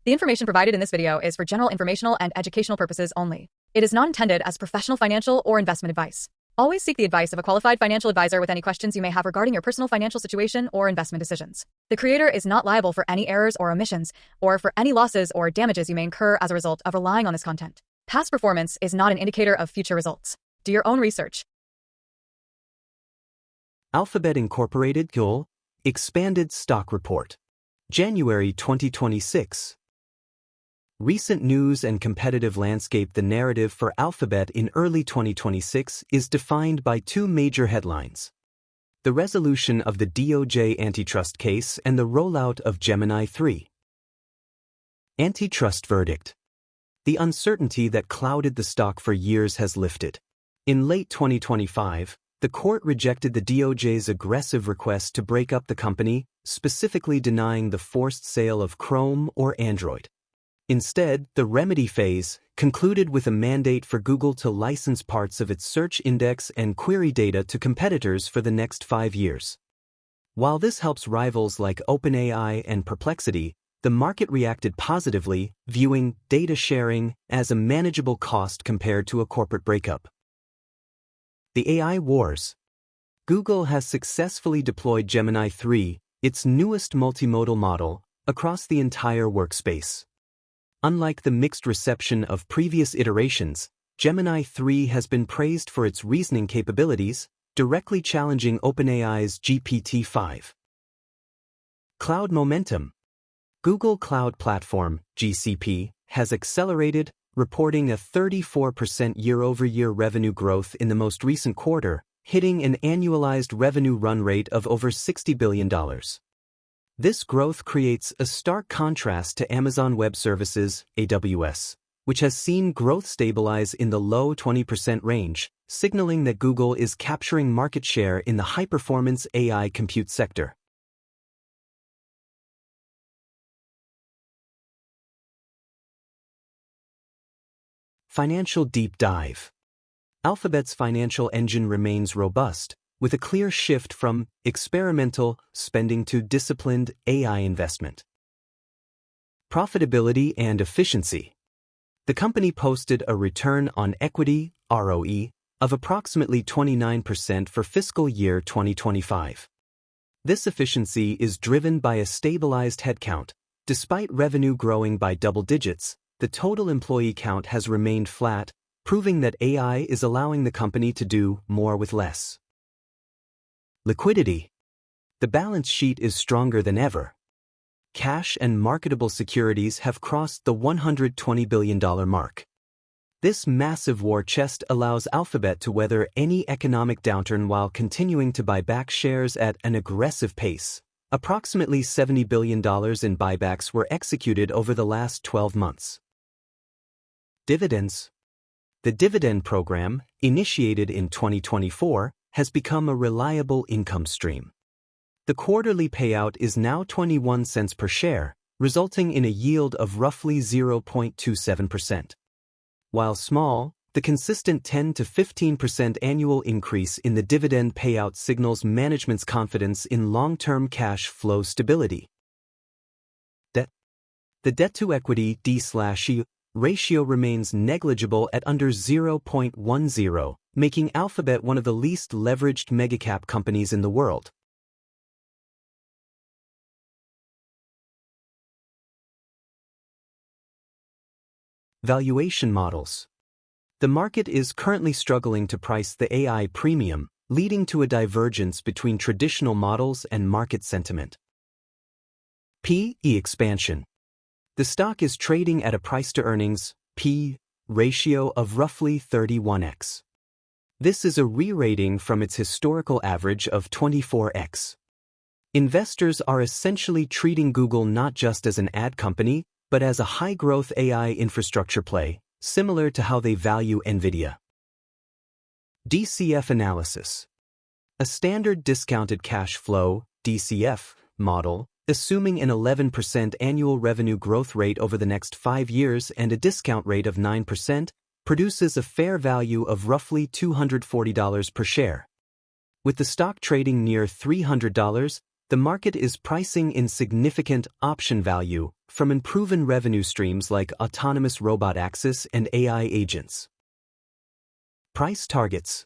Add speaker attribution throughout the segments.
Speaker 1: The information provided in this video is for general informational and educational purposes only. It is not intended as professional financial or investment advice. Always seek the advice of a qualified financial advisor with any questions you may have regarding your personal financial situation or investment decisions. The creator is not liable for any errors or omissions, or for any losses or damages you may incur as a result of relying on this content. Past performance is not an indicator of future results. Do your own research.
Speaker 2: Alphabet Incorporated Goal Expanded Stock Report. January 2026. Recent news and competitive landscape. The narrative for Alphabet in early 2026 is defined by two major headlines: the resolution of the DOJ antitrust case and the rollout of Gemini 3. Antitrust verdict. The uncertainty that clouded the stock for years has lifted. In late 2025, the court rejected the DOJ's aggressive request to break up the company, specifically denying the forced sale of Chrome or Android. Instead, the remedy phase concluded with a mandate for Google to license parts of its search index and query data to competitors for the next 5 years. While this helps rivals like OpenAI and Perplexity, the market reacted positively, viewing data sharing as a manageable cost compared to a corporate breakup. The AI wars. Google has successfully deployed Gemini 3, its newest multimodal model, across the entire workspace. Unlike the mixed reception of previous iterations, Gemini 3 has been praised for its reasoning capabilities, directly challenging OpenAI's GPT-5. Cloud momentum. Google Cloud Platform, GCP, has accelerated, reporting a 34% year-over-year revenue growth in the most recent quarter, hitting an annualized revenue run rate of over $60 billion. This growth creates a stark contrast to Amazon Web Services, AWS, which has seen growth stabilize in the low 20% range, signaling that Google is capturing market share in the high-performance AI compute sector. Financial deep dive. Alphabet's financial engine remains robust, with a clear shift from experimental spending to disciplined AI investment. Profitability and efficiency. The company posted a return on equity, ROE, of approximately 29% for fiscal year 2025. This efficiency is driven by a stabilized headcount. Despite revenue growing by double digits, the total employee count has remained flat, proving that AI is allowing the company to do more with less. Liquidity. The balance sheet is stronger than ever. Cash and marketable securities have crossed the $120 billion mark. This massive war chest allows Alphabet to weather any economic downturn while continuing to buy back shares at an aggressive pace. Approximately $70 billion in buybacks were executed over the last 12 months. Dividends. The dividend program, initiated in 2024, has become a reliable income stream. The quarterly payout is now 21 cents per share, resulting in a yield of roughly 0.27%. While small, the consistent 10 to 15% annual increase in the dividend payout signals management's confidence in long-term cash flow stability. Debt. The debt-to-equity D/E ratio remains negligible at under 0.10, making Alphabet one of the least leveraged megacap companies in the world. Valuation models. The market is currently struggling to price the AI premium, leading to a divergence between traditional models and market sentiment. P/E expansion. The stock is trading at a price-to-earnings P ratio of roughly 31x. This is a re-rating from its historical average of 24x. Investors are essentially treating Google not just as an ad company, but as a high-growth AI infrastructure play, similar to how they value NVIDIA. DCF analysis. A standard discounted cash flow (DCF) model, assuming an 11% annual revenue growth rate over the next 5 years and a discount rate of 9%, produces a fair value of roughly $240 per share. With the stock trading near $300, the market is pricing in significant option value, from unproven revenue streams like autonomous robot access and AI agents. Price targets.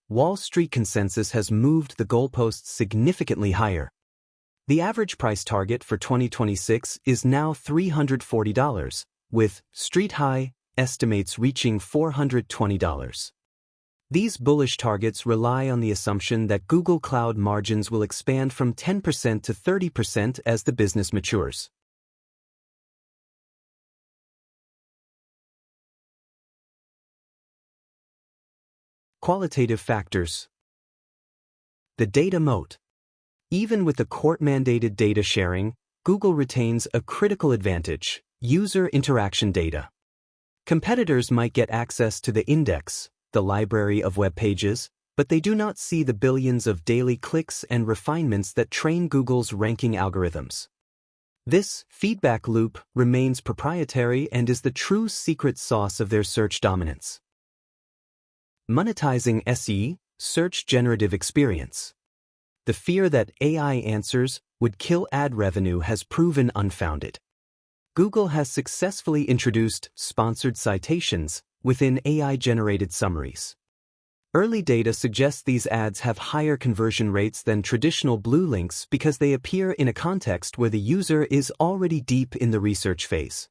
Speaker 2: Wall Street consensus has moved the goalposts significantly higher. The average price target for 2026 is now $340, with Street High estimates reaching $420. These bullish targets rely on the assumption that Google Cloud margins will expand from 10% to 30% as the business matures. Qualitative factors. The data moat. Even with the court-mandated data sharing, Google retains a critical advantage: user interaction data. Competitors might get access to the index, the library of web pages, but they do not see the billions of daily clicks and refinements that train Google's ranking algorithms. This feedback loop remains proprietary and is the true secret sauce of their search dominance. Monetizing SE, search generative experience. The fear that AI answers would kill ad revenue has proven unfounded. Google has successfully introduced sponsored citations within AI-generated summaries. Early data suggests these ads have higher conversion rates than traditional blue links because they appear in a context where the user is already deep in the research phase.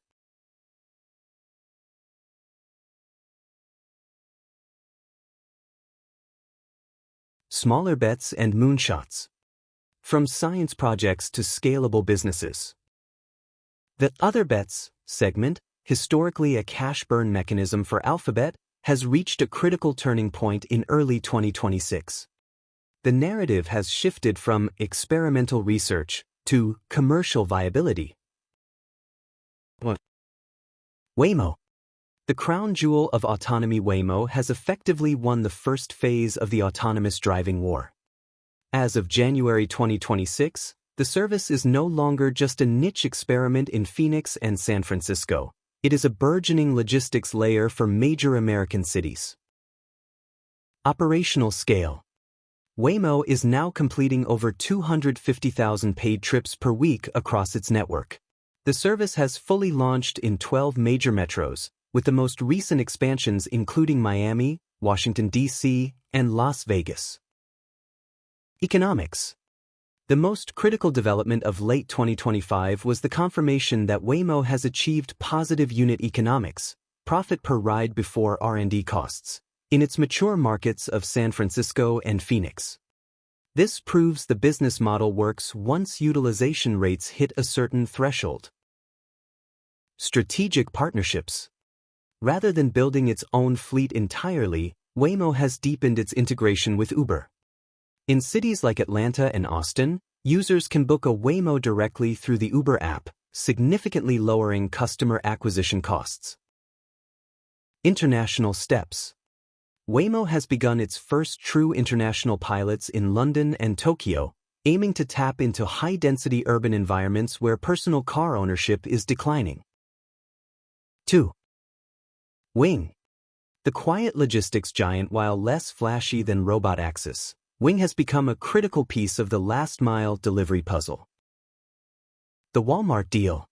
Speaker 2: Smaller bets and moonshots. From science projects to scalable businesses. The other bets segment, historically a cash burn mechanism for Alphabet, has reached a critical turning point in early 2026. The narrative has shifted from experimental research to commercial viability. Waymo. The crown jewel of autonomy, Waymo has effectively won the first phase of the autonomous driving war. As of January 2026, the service is no longer just a niche experiment in Phoenix and San Francisco. It is a burgeoning logistics layer for major American cities. Operational scale. Waymo is now completing over 250,000 paid trips per week across its network. The service has fully launched in 12 major metros, with the most recent expansions including Miami, Washington, D.C., and Las Vegas. Economics. The most critical development of late 2025 was the confirmation that Waymo has achieved positive unit economics, profit per ride before R&D costs, in its mature markets of San Francisco and Phoenix. This proves the business model works once utilization rates hit a certain threshold. Strategic partnerships. Rather than building its own fleet entirely, Waymo has deepened its integration with Uber. In cities like Atlanta and Austin, users can book a Waymo directly through the Uber app, significantly lowering customer acquisition costs. International steps. Waymo has begun its first true international pilots in London and Tokyo, aiming to tap into high-density urban environments where personal car ownership is declining. 2. Wing. The quiet logistics giant, while less flashy than robot access, Wing has become a critical piece of the last-mile delivery puzzle. The Walmart deal.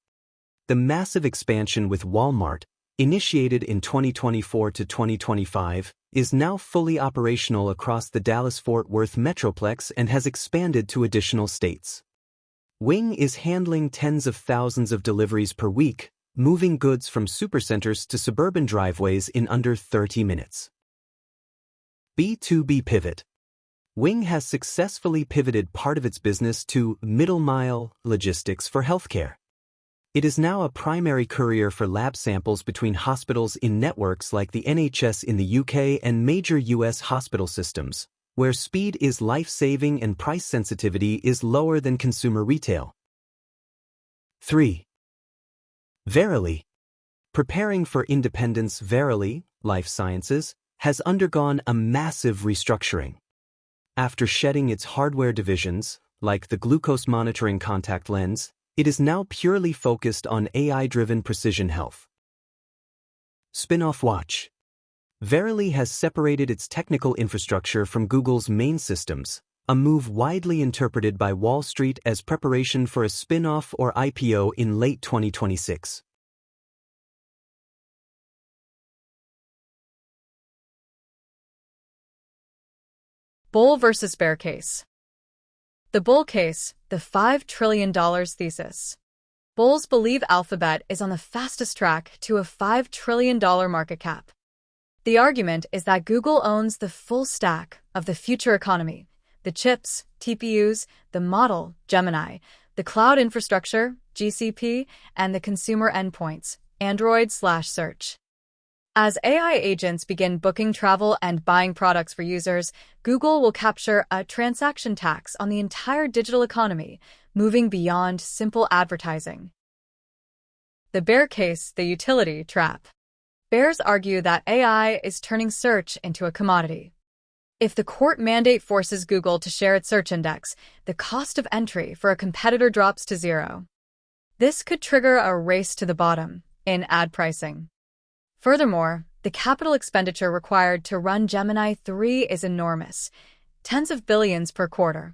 Speaker 2: The massive expansion with Walmart, initiated in 2024 to 2025, is now fully operational across the Dallas-Fort Worth metroplex and has expanded to additional states. Wing is handling tens of thousands of deliveries per week, moving goods from supercenters to suburban driveways in under 30 minutes. B2B pivot. Wing has successfully pivoted part of its business to middle-mile logistics for healthcare. It is now a primary courier for lab samples between hospitals in networks like the NHS in the UK and major US hospital systems, where speed is life-saving and price sensitivity is lower than consumer retail. 3. Verily. Preparing for independence, Verily, Life Sciences, has undergone a massive restructuring. After shedding its hardware divisions, like the glucose monitoring contact lens, it is now purely focused on AI-driven precision health. Spin-off Watch. Verily has separated its technical infrastructure from Google's main systems, a move widely interpreted by Wall Street as preparation for a spin-off or IPO in late 2026.
Speaker 1: Bull versus bear case. The bull case, the $5 trillion thesis. Bulls believe Alphabet is on the fastest track to a $5 trillion market cap. The argument is that Google owns the full stack of the future economy: the chips, TPUs, the model, Gemini, the cloud infrastructure, GCP, and the consumer endpoints, Android/search. As AI agents begin booking travel and buying products for users, Google will capture a transaction tax on the entire digital economy, moving beyond simple advertising. The bear case, the utility trap. Bears argue that AI is turning search into a commodity. If the court mandate forces Google to share its search index, the cost of entry for a competitor drops to zero. This could trigger a race to the bottom in ad pricing. Furthermore, the capital expenditure required to run Gemini 3 is enormous, tens of billions per quarter.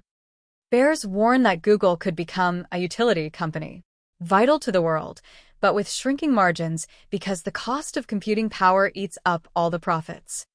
Speaker 1: Bears warn that Google could become a utility company, vital to the world, but with shrinking margins because the cost of computing power eats up all the profits.